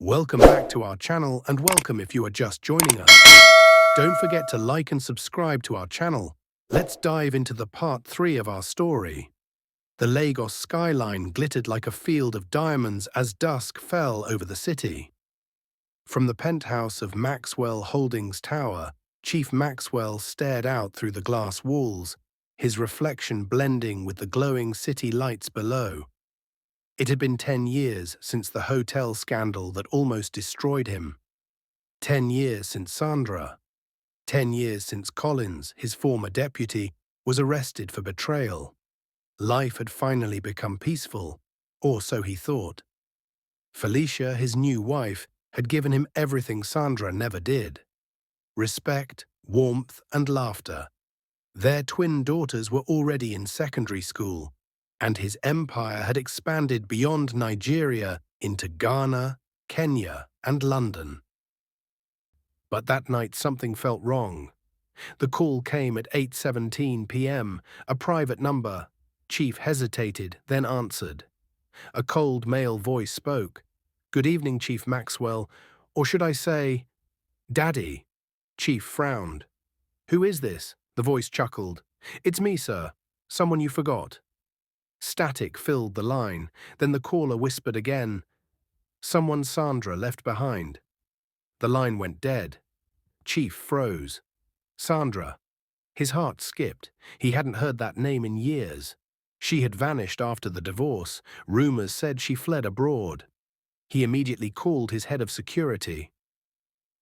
Welcome back to our channel and welcome if you are just joining us. Don't forget to like and subscribe to our channel. Let's dive into the part 3 of our story. The Lagos skyline glittered like a field of diamonds as dusk fell over the city. From the penthouse of Maxwell Holdings Tower, Chief Maxwell stared out through the glass walls, his reflection blending with the glowing city lights below. It had been 10 years since the hotel scandal that almost destroyed him. 10 years since Sandra. 10 years since Collins, his former deputy, was arrested for betrayal. Life had finally become peaceful, or so he thought. Felicia, his new wife, had given him everything Sandra never did. Respect, warmth, and laughter. Their twin daughters were already in secondary school, and his empire had expanded beyond Nigeria into Ghana, Kenya, and London. But that night something felt wrong. The call came at 8:17 p.m., a private number. Chief hesitated, then answered. A cold male voice spoke. "Good evening, Chief Maxwell, or should I say, Daddy?" Chief frowned. "Who is this?" The voice chuckled. "It's me, sir. Someone you forgot." Static filled the line. Then the caller whispered again. "Someone Sandra left behind." The line went dead. Chief froze. Sandra. His heart skipped. He hadn't heard that name in years. She had vanished after the divorce. Rumors said she fled abroad. He immediately called his head of security.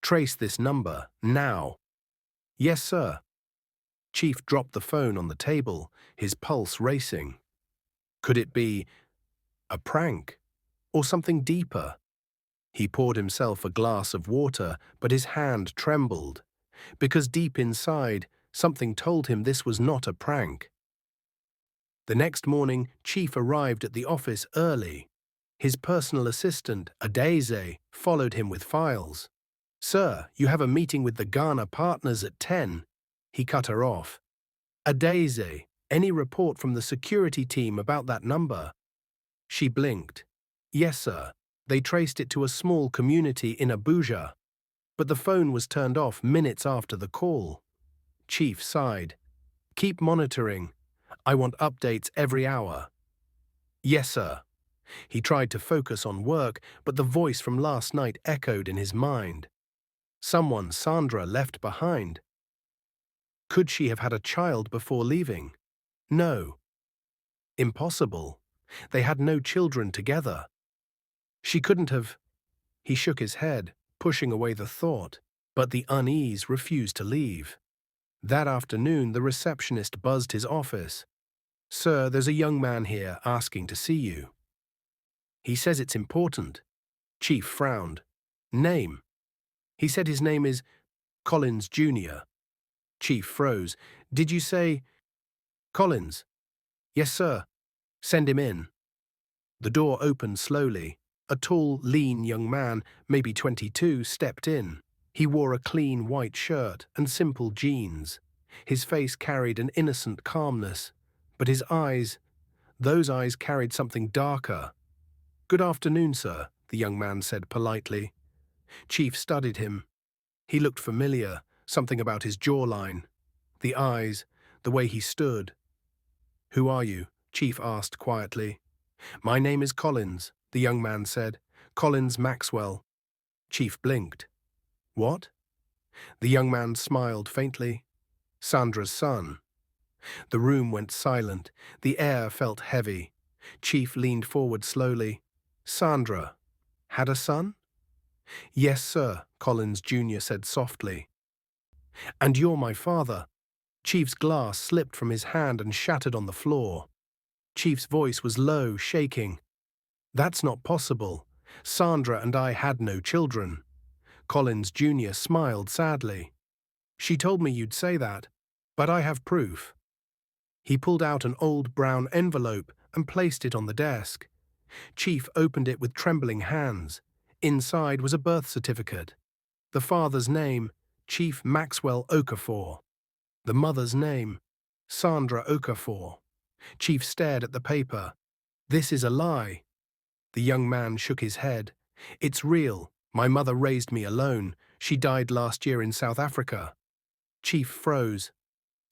"Trace this number, now." "Yes, sir." Chief dropped the phone on the table, his pulse racing. Could it be a prank or something deeper? He poured himself a glass of water, but his hand trembled, because deep inside, something told him this was not a prank. The next morning, Chief arrived at the office early. His personal assistant, Adeze, followed him with files. "Sir, you have a meeting with the Ghana partners at 10. He cut her off. "Adeze, any report from the security team about that number?" She blinked. "Yes, sir. They traced it to a small community in Abuja. But the phone was turned off minutes after the call." Chief sighed. "Keep monitoring. I want updates every hour." "Yes, sir." He tried to focus on work, but the voice from last night echoed in his mind. Someone Sandra left behind. Could she have had a child before leaving? No. Impossible. They had no children together. She couldn't have. He shook his head, pushing away the thought, but the unease refused to leave. That afternoon, the receptionist buzzed his office. "Sir, there's a young man here asking to see you." "He says it's important." Chief frowned. "Name?" "He said his name is Collins Jr." Chief froze. "Did you say Collins?" "Yes, sir." "Send him in." The door opened slowly. A tall, lean young man, maybe 22, stepped in. He wore a clean white shirt and simple jeans. His face carried an innocent calmness, but his eyes, those eyes carried something darker. "Good afternoon, sir," the young man said politely. Chief studied him. He looked familiar, something about his jawline, the eyes, the way he stood. "Who are you?" Chief asked quietly. "My name is Collins," the young man said. "Collins Maxwell." Chief blinked. "What?" The young man smiled faintly. "Sandra's son." The room went silent. The air felt heavy. Chief leaned forward slowly. "Sandra had a son?" "Yes, sir," Collins Jr. said softly. "And you're my father." Chief's glass slipped from his hand and shattered on the floor. Chief's voice was low, shaking. "That's not possible. Sandra and I had no children." Collins Jr. smiled sadly. "She told me you'd say that, but I have proof." He pulled out an old brown envelope and placed it on the desk. Chief opened it with trembling hands. Inside was a birth certificate. The father's name, Chief Maxwell Okafor. The mother's name, Sandra Okafor. Chief stared at the paper. "This is a lie." The young man shook his head. "It's real. My mother raised me alone. She died last year in South Africa. Chief froze.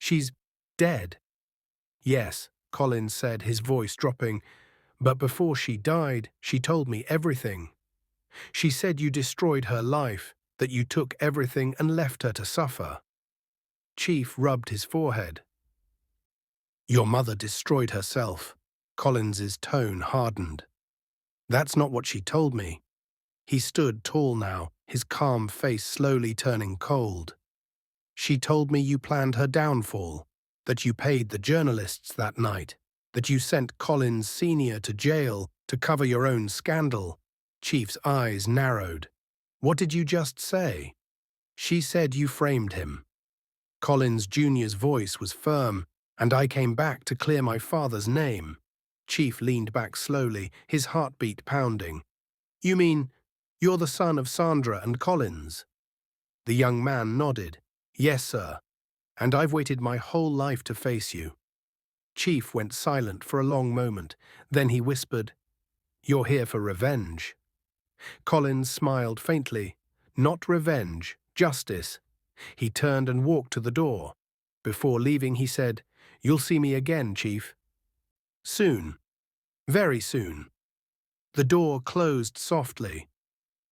She's dead. Yes, Collins said, his voice dropping. But before she died, she told me everything. She said you destroyed her life, that you took everything and left her to suffer. Chief rubbed his forehead. Your mother destroyed herself. Collins's tone hardened. That's not what she told me. He stood tall now, his calm face slowly turning cold. She told me you planned her downfall, that you paid the journalists that night, that you sent Collins Sr. to jail to cover your own scandal. Chief's eyes narrowed. What did you just say? She said you framed him. Collins Jr.'s voice was firm, and I came back to clear my father's name. Chief leaned back slowly, his heartbeat pounding. You mean, you're the son of Sandra and Collins? The young man nodded. Yes, sir. And I've waited my whole life to face you. Chief went silent for a long moment. Then he whispered, You're here for revenge. Collins smiled faintly. Not revenge, justice. He turned and walked to the door. Before leaving, he said, You'll see me again, Chief. Soon. Very soon. The door closed softly.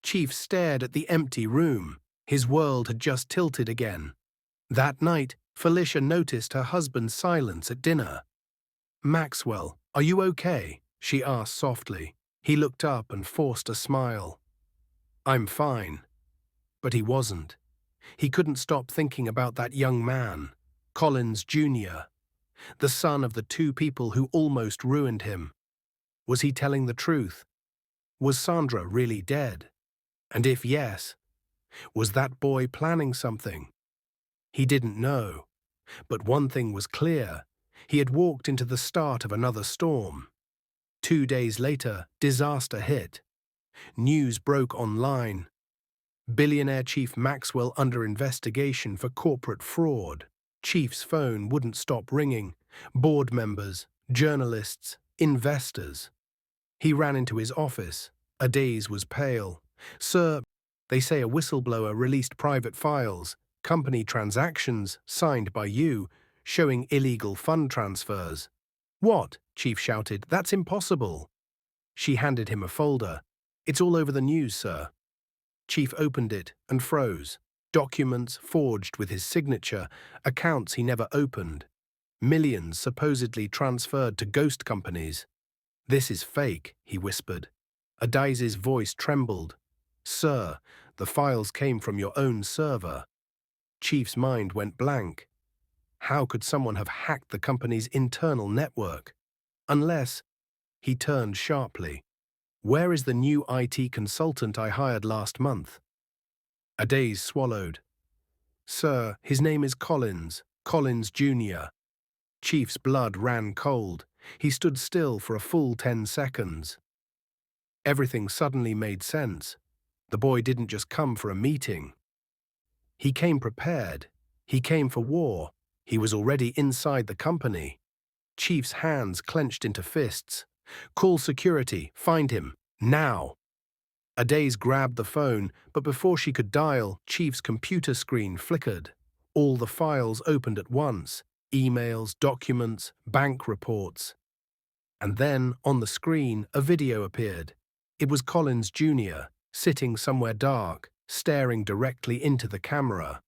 Chief stared at the empty room. His world had just tilted again. That night, Felicia noticed her husband's silence at dinner. Maxwell, are you okay? She asked softly. He looked up and forced a smile. I'm fine. But he wasn't. He couldn't stop thinking about that young man, Collins Jr., the son of the two people who almost ruined him. Was he telling the truth? Was Sandra really dead? And if yes, was that boy planning something? He didn't know. But one thing was clear. He had walked into the start of another storm. 2 days later, disaster hit. News broke online. Billionaire Chief Maxwell under investigation for corporate fraud. Chief's phone wouldn't stop ringing. Board members, journalists, investors. He ran into his office. Adaze was pale. Sir, they say a whistleblower released private files, company transactions signed by you, showing illegal fund transfers. What? Chief shouted. That's impossible. She handed him a folder. It's all over the news, sir. Chief opened it and froze. Documents forged with his signature, accounts he never opened. Millions supposedly transferred to ghost companies. This is fake, he whispered. Adaze's voice trembled. Sir, the files came from your own server. Chief's mind went blank. How could someone have hacked the company's internal network? Unless... He turned sharply. Where is the new IT consultant I hired last month? Adaze swallowed. Sir, his name is Collins Jr. Chief's blood ran cold. He stood still for a full 10 seconds. Everything suddenly made sense. The boy didn't just come for a meeting. He came prepared. He came for war. He was already inside the company. Chief's hands clenched into fists. Call security. Find him. Now. Adaze grabbed the phone, but before she could dial, Chief's computer screen flickered. All the files opened at once. Emails, documents, bank reports. And then, on the screen, a video appeared. It was Collins Jr., sitting somewhere dark, staring directly into the camera.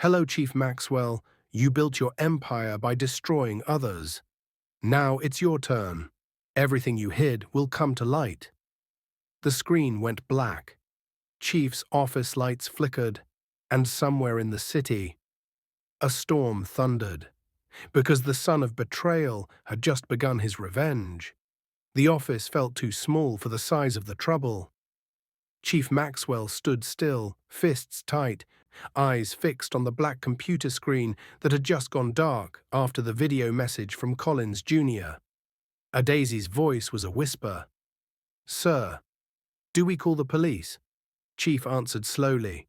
Hello, Chief Maxwell. You built your empire by destroying others. Now it's your turn. Everything you hid will come to light. The screen went black. Chief's office lights flickered, and somewhere in the city, a storm thundered. Because the son of betrayal had just begun his revenge. The office felt too small for the size of the trouble. Chief Maxwell stood still, fists tight, eyes fixed on the black computer screen that had just gone dark after the video message from Collins Jr. Adaze's voice was a whisper. Sir, do we call the police? Chief answered slowly.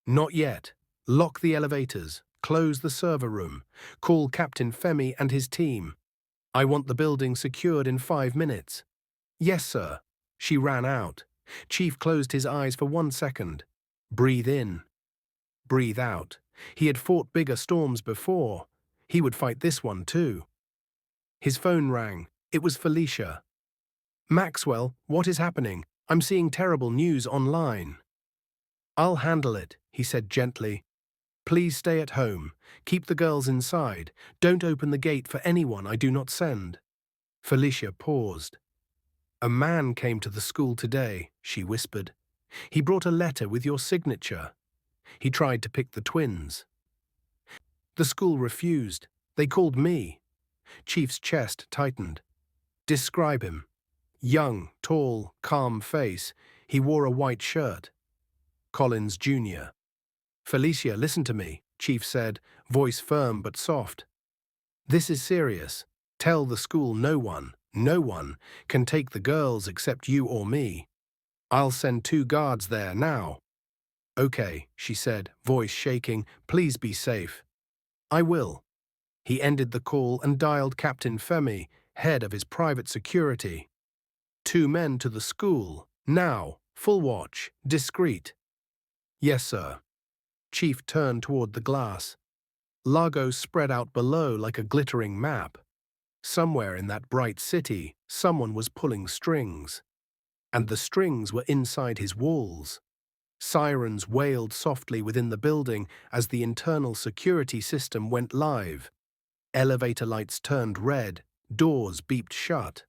Not yet. Lock the elevators. Close the server room. Call Captain Femi and his team. I want the building secured in 5 minutes. Yes, sir. She ran out. Chief closed his eyes for 1 second. Breathe in. Breathe out. He had fought bigger storms before. He would fight this one too. His phone rang. It was Felicia. "Maxwell, what is happening? I'm seeing terrible news online." "I'll handle it," he said gently. "Please stay at home. Keep the girls inside. Don't open the gate for anyone I do not send." Felicia paused. "A man came to the school today," she whispered. "He brought a letter with your signature. He tried to pick the twins. The school refused. They called me." Chief's chest tightened. "Describe him." "Young, tall, calm face. He wore a white shirt." "Collins Jr." "Felicia, listen to me," Chief said, voice firm but soft. "This is serious. Tell the school no one can take the girls except you or me. I'll send 2 guards there now." "Okay," she said, voice shaking. "Please be safe." "I will." He ended the call and dialed Captain Femi, head of his private security. 2 men to the school. Now. Full watch. Discreet." "Yes, sir." Chief turned toward the glass. Lagos spread out below like a glittering map. Somewhere in that bright city, someone was pulling strings. And the strings were inside his walls. Sirens wailed softly within the building as the internal security system went live. Elevator lights turned red, doors beeped shut.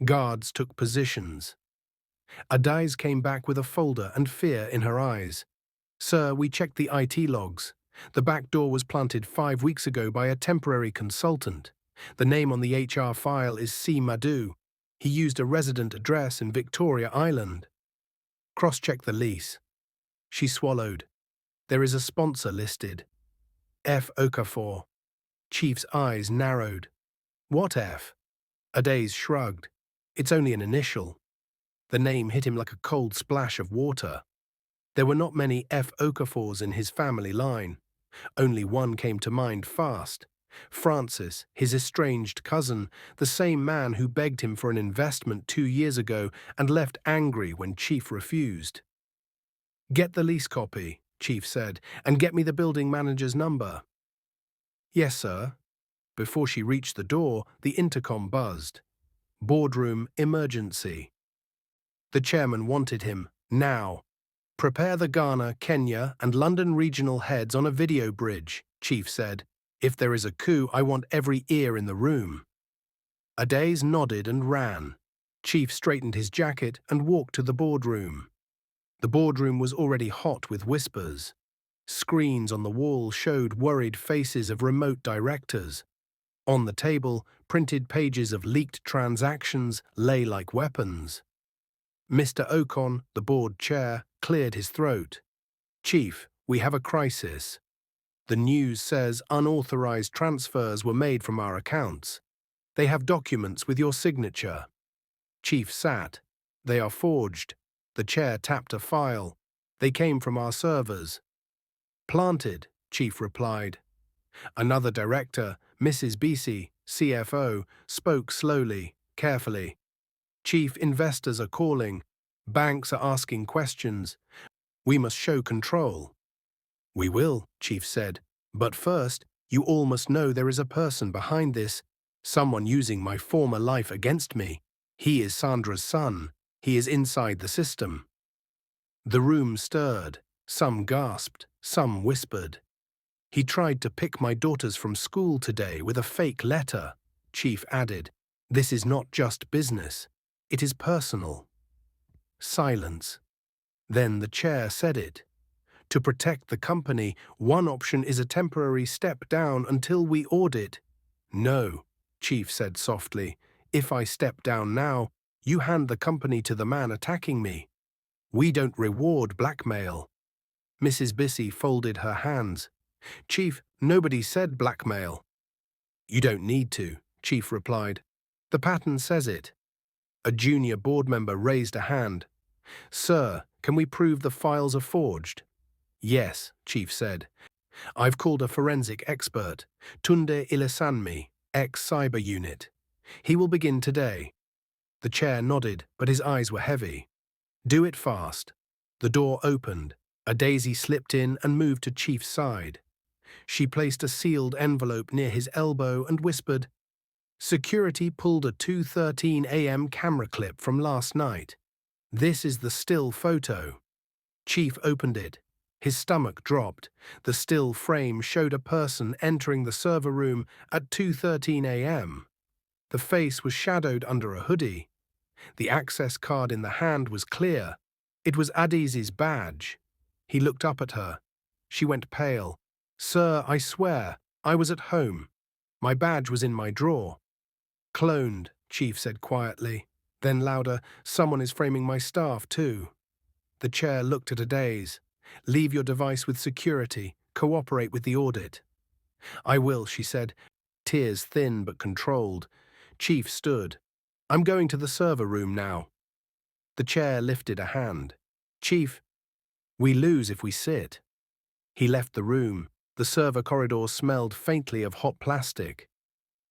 Guards took positions. Adais came back with a folder and fear in her eyes. "Sir, we checked the IT logs. The back door was planted 5 weeks ago by a temporary consultant. The name on the HR file is C. Madhu. He used a resident address in Victoria Island." "Cross-check the lease." She swallowed. "There is a sponsor listed. F. Okafor." Chief's eyes narrowed. "What F?" Adais shrugged. "It's only an initial." The name hit him like a cold splash of water. There were not many F. Okafors in his family line. Only one came to mind fast. Francis, his estranged cousin, the same man who begged him for an investment 2 years ago and left angry when Chief refused. "Get the lease copy," Chief said, "and get me the building manager's number." "Yes, sir." Before she reached the door, the intercom buzzed. "Boardroom emergency." The chairman wanted him, now. "Prepare the Ghana, Kenya, and London regional heads on a video bridge," Chief said. "If there is a coup, I want every ear in the room." Adais nodded and ran. Chief straightened his jacket and walked to the boardroom. The boardroom was already hot with whispers. Screens on the wall showed worried faces of remote directors. On the table, printed pages of leaked transactions lay like weapons. Mr. Ocon, the board chair, cleared his throat. "Chief, we have a crisis. The news says unauthorized transfers were made from our accounts. They have documents with your signature." Chief sat. "They are forged." The chair tapped a file. "They came from our servers." "Planted," Chief replied. Another director, Mrs. Bisi, CFO, spoke slowly, carefully. "Chief, investors are calling. Banks are asking questions. We must show control." "We will," Chief said. "But first, you all must know there is a person behind this. Someone using my former life against me. He is Sandra's son. He is inside the system." The room stirred. Some gasped. Some whispered. "He tried to pick my daughters from school today with a fake letter," Chief added. "This is not just business. It is personal." Silence. Then the chair said it. "To protect the company, one option is a temporary step down until we audit." "No," Chief said softly. "If I step down now, you hand the company to the man attacking me. We don't reward blackmail." Mrs. Bissy folded her hands. "Chief, nobody said blackmail." "You don't need to," Chief replied. "The pattern says it." A junior board member raised a hand. "Sir, can we prove the files are forged?" "Yes," Chief said. "I've called a forensic expert, Tunde Ilisanmi, ex-cyber unit. He will begin today." The chair nodded, but his eyes were heavy. Do it fast. The door opened. A daisy slipped in and moved to Chief's side. She placed a sealed envelope near his elbow and whispered, "Security pulled a 2:13 a.m. camera clip from last night. This is the still photo." Chief opened it. His stomach dropped. The still frame showed a person entering the server room at 2:13 a.m. The face was shadowed under a hoodie. The access card in the hand was clear. It was Adiz's badge. He looked up at her. She went pale. "Sir, I swear, I was at home. My badge was in my drawer." "Cloned," Chief said quietly. Then louder, "Someone is framing my staff too." The chair looked at Adiz. "Leave your device with security. Cooperate with the audit." "I will," she said, tears thin but controlled. Chief stood. "I'm going to the server room now." The chair lifted a hand. "Chief, we lose if we sit." He left the room. The server corridor smelled faintly of hot plastic.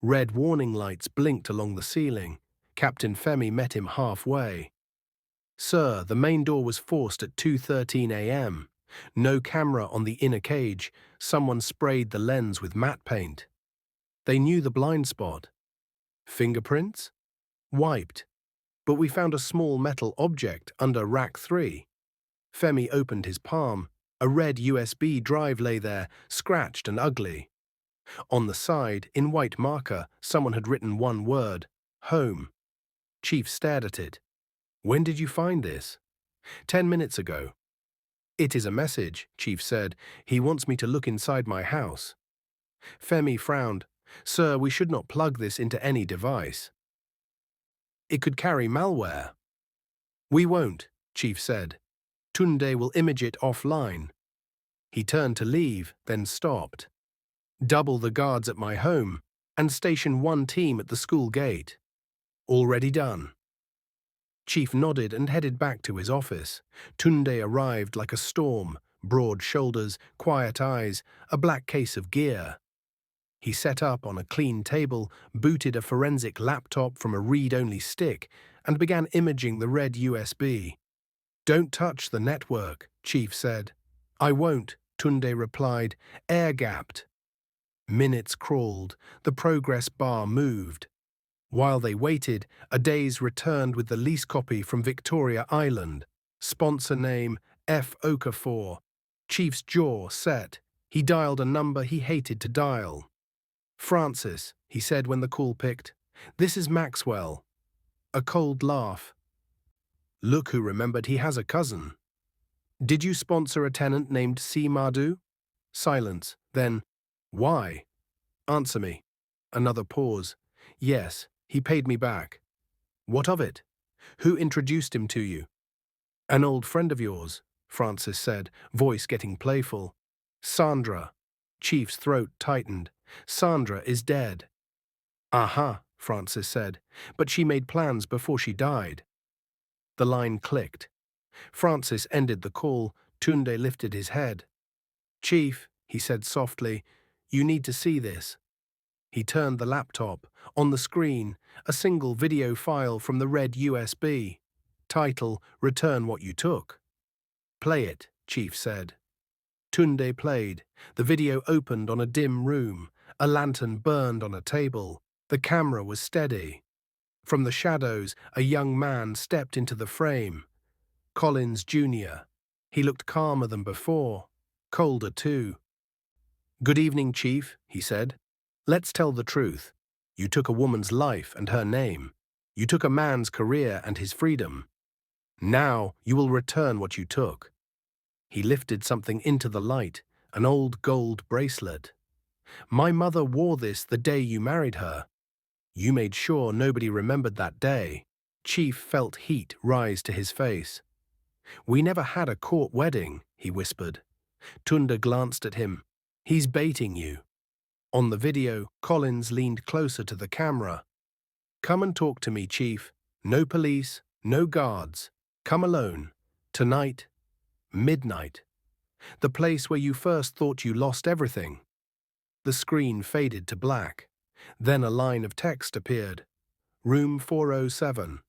Red warning lights blinked along the ceiling. Captain Femi met him halfway. "Sir, the main door was forced at 2:13 a.m. No camera on the inner cage. Someone sprayed the lens with matte paint. They knew the blind spot." "Fingerprints?" "Wiped. But we found a small metal object under rack 3. Femi opened his palm. A red USB drive lay there, scratched and ugly. On the side, in white marker, someone had written one word, "Home." Chief stared at it. "When did you find this?" 10 minutes ago." "It is a message," Chief said. "He wants me to look inside my house." Femi frowned. "Sir, we should not plug this into any device. It could carry malware." "We won't," Chief said. "Tunde will image it offline." He turned to leave, then stopped. "Double the guards at my home, and station one team at the school gate." "Already done." Chief nodded and headed back to his office. Tunde arrived like a storm, broad shoulders, quiet eyes, a black case of gear. He set up on a clean table, booted a forensic laptop from a read-only stick, and began imaging the red USB. "Don't touch the network," Chief said. "I won't," Tunde replied, air-gapped. Minutes crawled. The progress bar moved. While they waited, Adiz returned with the lease copy from Victoria Island. Sponsor name, F. Okafor. Chief's jaw set. He dialed a number he hated to dial. "Francis," he said when the call picked. "This is Maxwell." A cold laugh. "Look who remembered he has a cousin." "Did you sponsor a tenant named C. Madhu?" Silence. Then, "Why?" "Answer me." Another pause. "Yes, he paid me back." "What of it? Who introduced him to you?" "An old friend of yours," Francis said, voice getting playful. "Sandra." Chief's throat tightened. "Sandra is dead." "Aha," Francis said, "but she made plans before she died." The line clicked. Francis ended the call. Tunde lifted his head. "Chief," he said softly, "you need to see this." He turned the laptop. On the screen, a single video file from the red USB. Title, "Return What You Took." "Play it," Chief said. Tunde played. The video opened on a dim room. A lantern burned on a table. The camera was steady. From the shadows, a young man stepped into the frame. Collins Jr. He looked calmer than before. Colder, too. "Good evening, Chief," he said. "Let's tell the truth. You took a woman's life and her name. You took a man's career and his freedom. Now you will return what you took." He lifted something into the light, an old gold bracelet. "My mother wore this the day you married her. You made sure nobody remembered that day." Chief felt heat rise to his face. "We never had a court wedding," he whispered. Tunde glanced at him. "He's baiting you." On the video, Collins leaned closer to the camera. "Come and talk to me, Chief. No police, no guards. Come alone. Tonight, midnight. The place where you first thought you lost everything." The screen faded to black. Then a line of text appeared. "Room 407.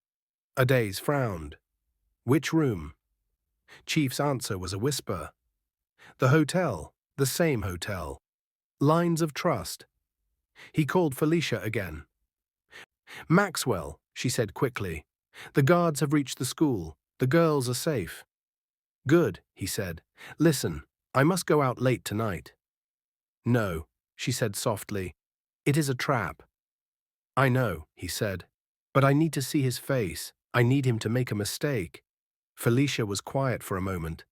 Adiz frowned. Which room? Chief's answer was a whisper. The hotel, the same hotel. Lines of trust. He called Felicia again. Maxwell, she said quickly. The guards have reached the school. The girls are safe. Good, he said. Listen, I must go out late tonight. No, she said softly. It is a trap. I know, he said. But I need to see his face. I need him to make a mistake. Felicia was quiet for a moment.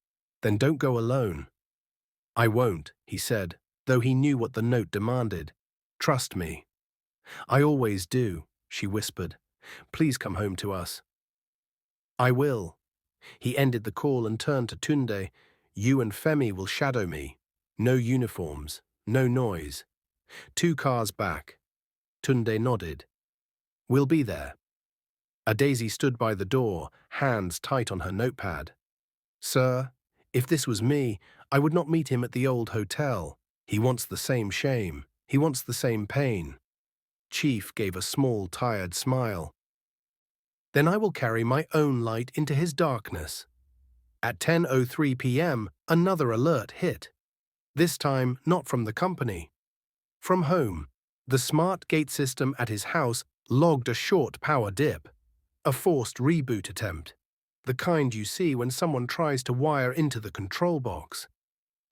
Then don't go alone. I won't, he said, though he knew what the note demanded. Trust me. I always do, she whispered. Please come home to us. I will. He ended the call and turned to Tunde. You and Femi will shadow me. No uniforms, no noise. 2 cars back. Tunde nodded. We'll be there. Daisy stood by the door, hands tight on her notepad. Sir, if this was me, I would not meet him at the old hotel. He wants the same shame. He wants the same pain. Chief gave a small, tired smile. Then I will carry my own light into his darkness. At 10:03 p.m., another alert hit. This time, not from the company. From home, the smart gate system at his house logged a short power dip. A forced reboot attempt. The kind you see when someone tries to wire into the control box.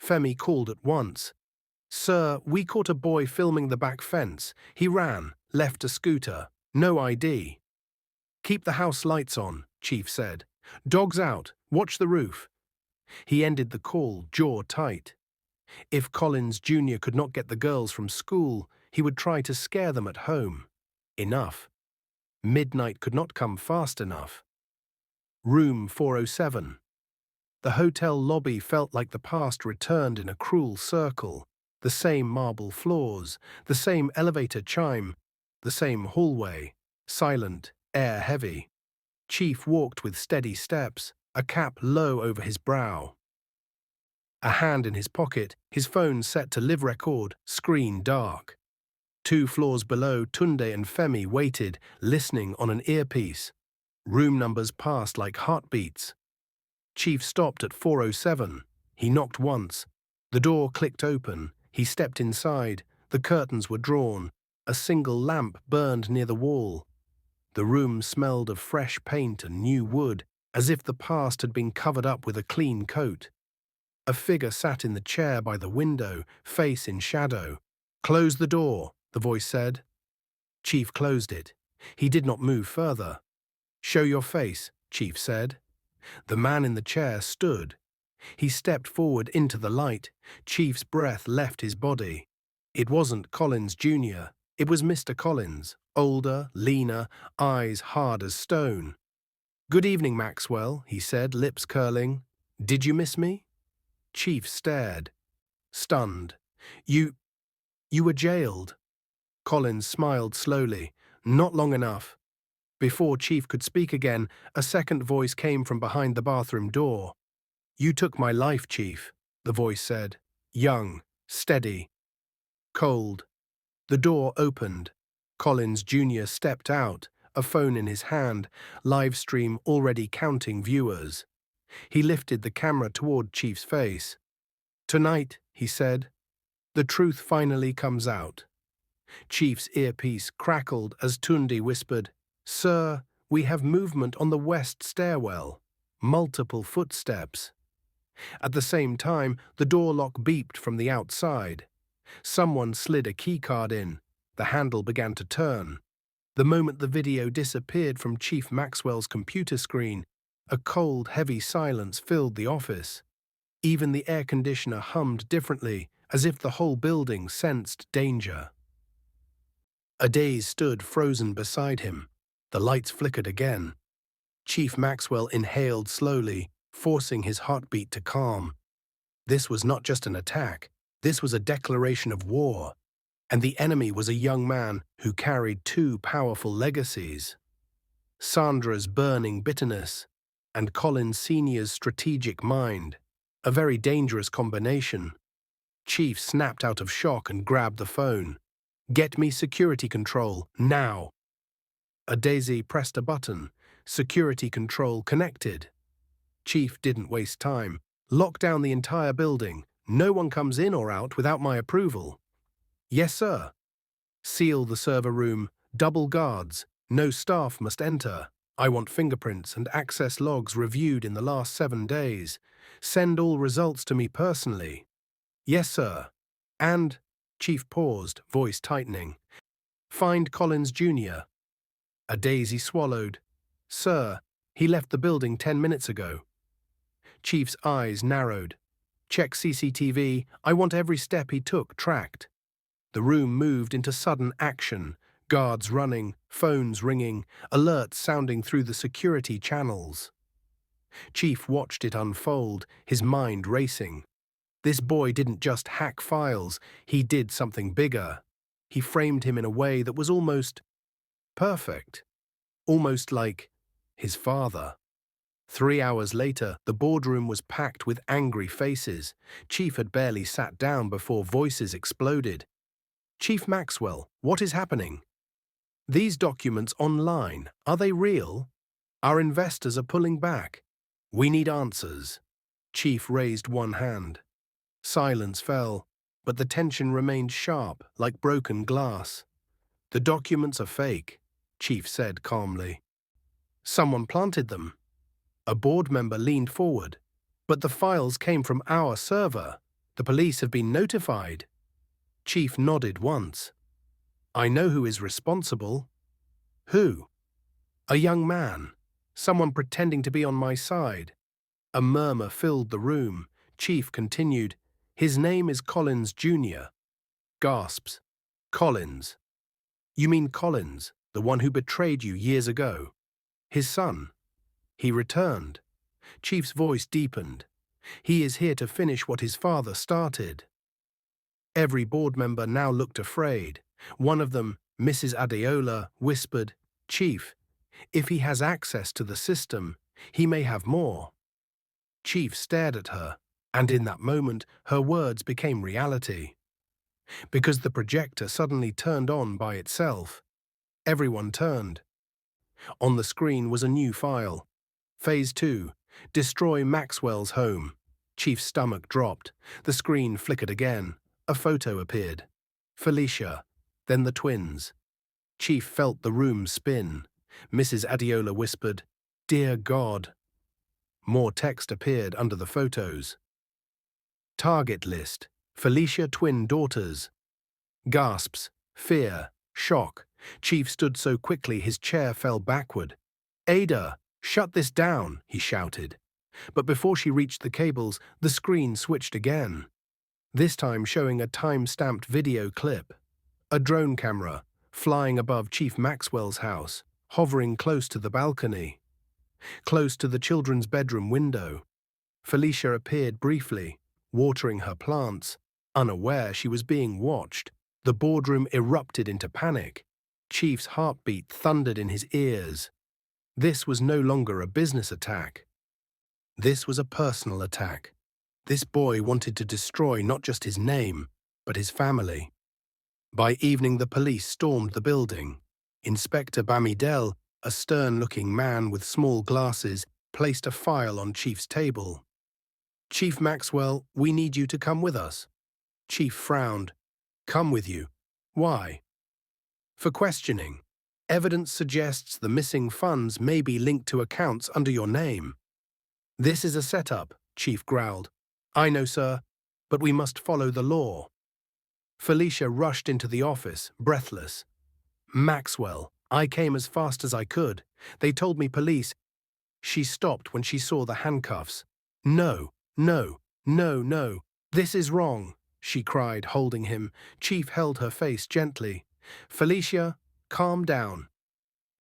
Femi called at once. Sir, we caught a boy filming the back fence. He ran, left a scooter. No ID. Keep the house lights on, Chief said. Dogs out. Watch the roof. He ended the call, jaw tight. If Collins Jr. could not get the girls from school, he would try to scare them at home. Enough. Midnight could not come fast enough. Room 407. The hotel lobby felt like the past returned in a cruel circle. The same marble floors, the same elevator chime, the same hallway, silent, air heavy. Chief walked with steady steps, a cap low over his brow. A hand in his pocket, his phone set to live record, screen dark. 2 floors below, Tunde and Femi waited, listening on an earpiece. Room numbers passed like heartbeats. Chief stopped at 407. He knocked once. The door clicked open. He stepped inside. The curtains were drawn. A single lamp burned near the wall. The room smelled of fresh paint and new wood, as if the past had been covered up with a clean coat. A figure sat in the chair by the window, face in shadow. Close the door, the voice said. Chief closed it. He did not move further. Show your face, Chief said. The man in the chair stood. He stepped forward into the light. Chief's breath left his body. It wasn't Collins Jr. It was Mr. Collins, older, leaner, eyes hard as stone. Good evening, Maxwell, he said, lips curling. Did you miss me? Chief stared, stunned. You were jailed. Collins smiled slowly. Not long enough. Before Chief could speak again, a second voice came from behind the bathroom door. You took my life, Chief, the voice said. Young, steady, cold. The door opened. Collins Jr. stepped out, a phone in his hand, live stream already counting viewers. He lifted the camera toward Chief's face. Tonight, he said, the truth finally comes out. Chief's earpiece crackled as Tunde whispered, Sir, we have movement on the west stairwell. Multiple footsteps. At the same time, the door lock beeped from the outside. Someone slid a keycard in. The handle began to turn. The moment the video disappeared from Chief Maxwell's computer screen, a cold, heavy silence filled the office. Even the air conditioner hummed differently, as if the whole building sensed danger. Adaze stood frozen beside him. The lights flickered again. Chief Maxwell inhaled slowly, forcing his heartbeat to calm. This was not just an attack. This was a declaration of war. And the enemy was a young man who carried 2 powerful legacies. Sandra's burning bitterness and Collins Sr.'s strategic mind. A very dangerous combination. Chief snapped out of shock and grabbed the phone. Get me security control, now. Daisy pressed a button. Security control connected. Chief didn't waste time. Lock down the entire building. No one comes in or out without my approval. Yes, sir. Seal the server room. Double guards. No staff must enter. I want fingerprints and access logs reviewed in the last 7 days. Send all results to me personally. Yes, sir. And, Chief paused, voice tightening. Find Collins Jr. A daisy swallowed. Sir, he left the building 10 minutes ago. Chief's eyes narrowed. Check CCTV. I want every step he took tracked. The room moved into sudden action. Guards running, phones ringing, alerts sounding through the security channels. Chief watched it unfold, his mind racing. This boy didn't just hack files, he did something bigger. He framed him in a way that was almost perfect. Almost like his father. 3 hours later, the boardroom was packed with angry faces. Chief had barely sat down before voices exploded. Chief Maxwell, what is happening? These documents online, are they real? Our investors are pulling back. We need answers. Chief raised one hand. Silence fell, but the tension remained sharp, like broken glass. The documents are fake, Chief said calmly. Someone planted them. A board member leaned forward. But the files came from our server. The police have been notified. Chief nodded once. I know who is responsible. Who? A young man. Someone pretending to be on my side. A murmur filled the room. Chief continued. His name is Collins Jr. Gasps. Collins. You mean Collins, the one who betrayed you years ago? His son. He returned. Chief's voice deepened. He is here to finish what his father started. Every board member now looked afraid. One of them, Mrs. Adeola, whispered, Chief, if he has access to the system, he may have more. Chief stared at her, and in that moment, her words became reality. Because the projector suddenly turned on by itself. Everyone turned. On the screen was a new file. Phase 2. Destroy Maxwell's home. Chief's stomach dropped. The screen flickered again. A photo appeared. Felicia. Then the twins. Chief felt the room spin. Mrs. Adeola whispered, Dear God. More text appeared under the photos. Target list. Felicia twin daughters. Gasps. Fear. Shock. Chief stood so quickly his chair fell backward. Ada, shut this down, he shouted. But before she reached the cables, the screen switched again. This time showing a time-stamped video clip. A drone camera, flying above Chief Maxwell's house, hovering close to the balcony. Close to the children's bedroom window. Felicia appeared briefly, watering her plants, unaware she was being watched. The boardroom erupted into panic. Chief's heartbeat thundered in his ears. This was no longer a business attack. This was a personal attack. This boy wanted to destroy not just his name, but his family. By evening, the police stormed the building. Inspector Bamidel, a stern-looking man with small glasses, placed a file on Chief's table. Chief Maxwell, we need you to come with us. Chief frowned. Come with you. Why? For questioning. Evidence suggests the missing funds may be linked to accounts under your name. This is a setup, Chief growled. I know, sir, but we must follow the law. Felicia rushed into the office, breathless. Maxwell, I came as fast as I could. They told me police. She stopped when she saw the handcuffs. No, no, no, no. This is wrong, she cried, holding him. Chief held her face gently. Felicia, calm down.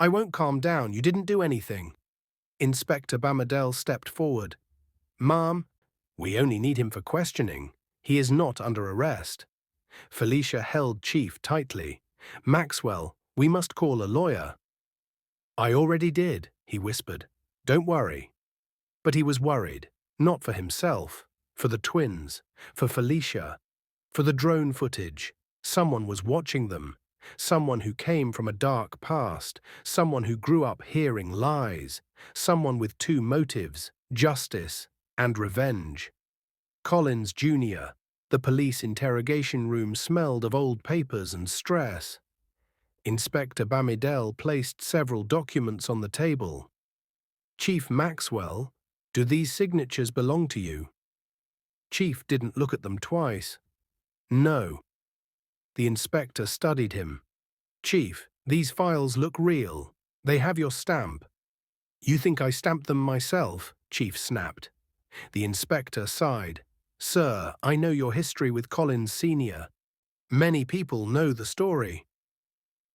I won't calm down. You didn't do anything. Inspector Bamidel stepped forward. Ma'am, we only need him for questioning. He is not under arrest. Felicia held Chief tightly. Maxwell, we must call a lawyer. I already did, he whispered. Don't worry. But he was worried, not for himself, for the twins, for Felicia, for the drone footage. Someone was watching them. Someone who came from a dark past, someone who grew up hearing lies, someone with two motives, justice, and revenge. Collins Jr., the police interrogation room smelled of old papers and stress. Inspector Bamidel placed several documents on the table. Chief Maxwell, do these signatures belong to you? Chief didn't look at them twice. No. The inspector studied him. Chief, these files look real. They have your stamp. You think I stamped them myself? Chief snapped. The inspector sighed. Sir, I know your history with Collins Sr. Many people know the story.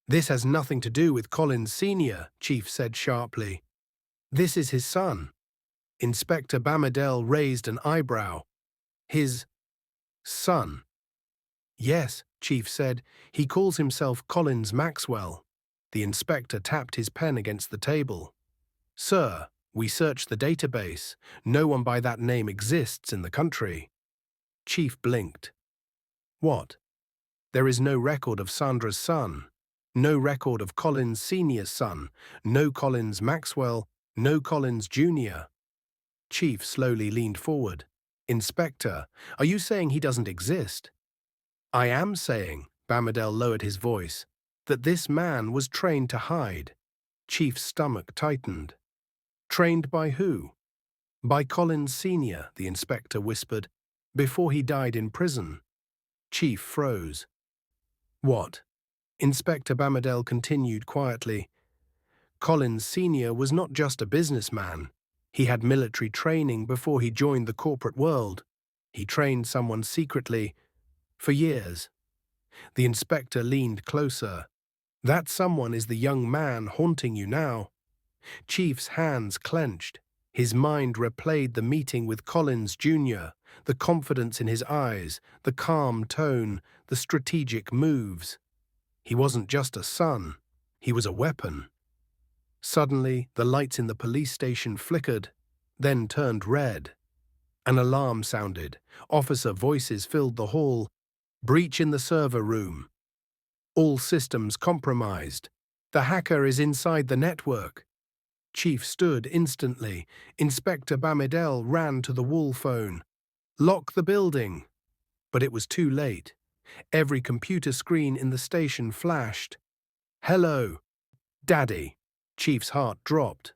This has nothing to do with Collins Sr., Chief said sharply. This is his son. Inspector Bamidel raised an eyebrow. His son. Yes, Chief said. He calls himself Collins Maxwell. The inspector tapped his pen against the table. Sir, we searched the database. No one by that name exists in the country. Chief blinked. What? There is no record of Sandra's son. No record of Collins Sr.'s son. No Collins Maxwell. No Collins Jr. Chief slowly leaned forward. Inspector, are you saying he doesn't exist? I am saying, Bamidel lowered his voice, that this man was trained to hide. Chief's stomach tightened. Trained by who? By Collins Sr., the inspector whispered, before he died in prison. Chief froze. What? Inspector Bamidel continued quietly. Collins Sr. was not just a businessman. He had military training before he joined the corporate world. He trained someone secretly for years. The inspector leaned closer. That someone is the young man haunting you now. Chief's hands clenched. His mind replayed the meeting with Collins Jr., the confidence in his eyes, the calm tone, the strategic moves. He wasn't just a son. He was a weapon. Suddenly, the lights in the police station flickered, then turned red. An alarm sounded. Officer voices filled the hall. Breach in the server room. All systems compromised. The hacker is inside the network. Chief stood instantly. Inspector Bamidel ran to the wall phone. Lock the building. But it was too late. Every computer screen in the station flashed. Hello, Daddy. Chief's heart dropped.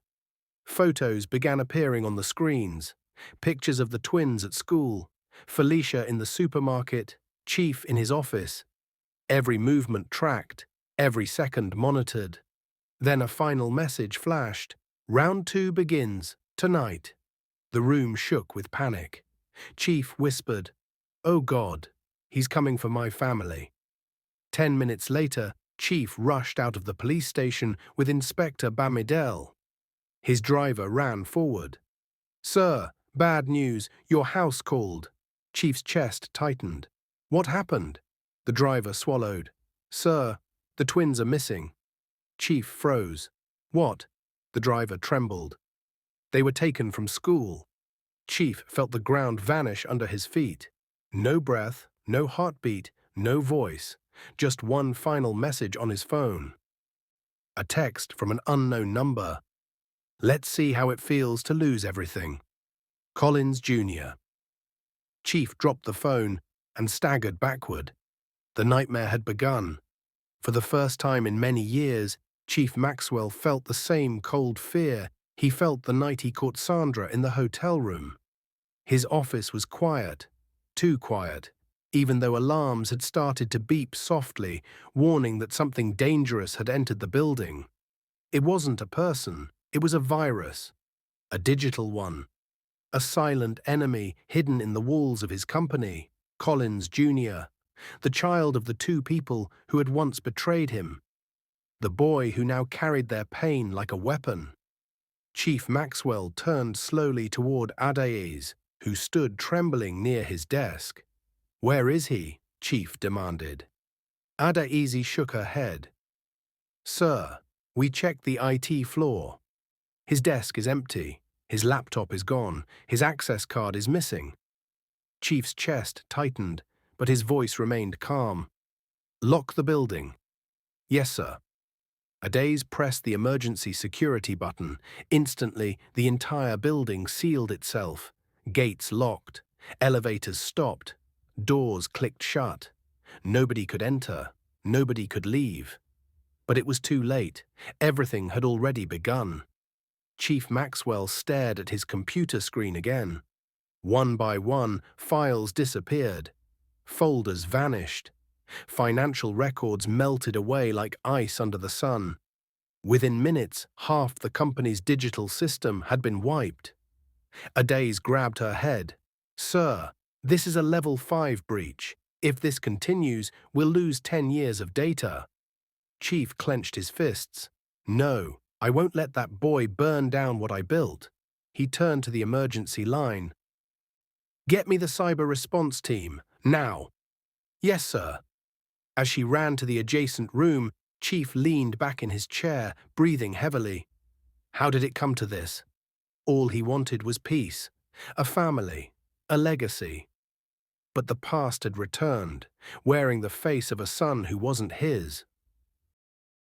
Photos began appearing on the screens. Pictures of the twins at school, Felicia in the supermarket, Chief in his office. Every movement tracked, every second monitored. Then a final message flashed. Round 2 begins, tonight. The room shook with panic. Chief whispered, Oh God, he's coming for my family. 10 minutes later, Chief rushed out of the police station with Inspector Bamidel. His driver ran forward. Sir, bad news, your house called. Chief's chest tightened. What happened? The driver swallowed. Sir, the twins are missing. Chief froze. What? The driver trembled. They were taken from school. Chief felt the ground vanish under his feet. No breath, no heartbeat, no voice. Just one final message on his phone. A text from an unknown number. Let's see how it feels to lose everything. Collins Jr. Chief dropped the phone and staggered backward. The nightmare had begun. For the first time in many years, Chief Maxwell felt the same cold fear he felt the night he caught Sandra in the hotel room. His office was quiet, too quiet, even though alarms had started to beep softly, warning that something dangerous had entered the building. It wasn't a person, it was a virus, a digital one, a silent enemy hidden in the walls of his company, Collins Jr., the child of the 2 people who had once betrayed him, the boy who now carried their pain like a weapon. Chief Maxwell turned slowly toward Adaez, who stood trembling near his desk. Where is he? Chief demanded. Adaezi shook her head. Sir, we checked the IT floor. His desk is empty, his laptop is gone, his access card is missing. Chief's chest tightened, but his voice remained calm. Lock the building. Yes, sir. Adaze pressed the emergency security button. Instantly, the entire building sealed itself. Gates locked. Elevators stopped. Doors clicked shut. Nobody could enter. Nobody could leave. But it was too late. Everything had already begun. Chief Maxwell stared at his computer screen again. One by one, files disappeared. Folders vanished. Financial records melted away like ice under the sun. Within minutes, half the company's digital system had been wiped. Adaze grabbed her head. "Sir, this is a level 5 breach. If this continues, we'll lose 10 years of data." Chief clenched his fists. "No, I won't let that boy burn down what I built." He turned to the emergency line. "Get me the cyber response team, now." "Yes, sir." As she ran to the adjacent room, Chief leaned back in his chair, breathing heavily. How did it come to this? All he wanted was peace, a family, a legacy. But the past had returned, wearing the face of a son who wasn't his.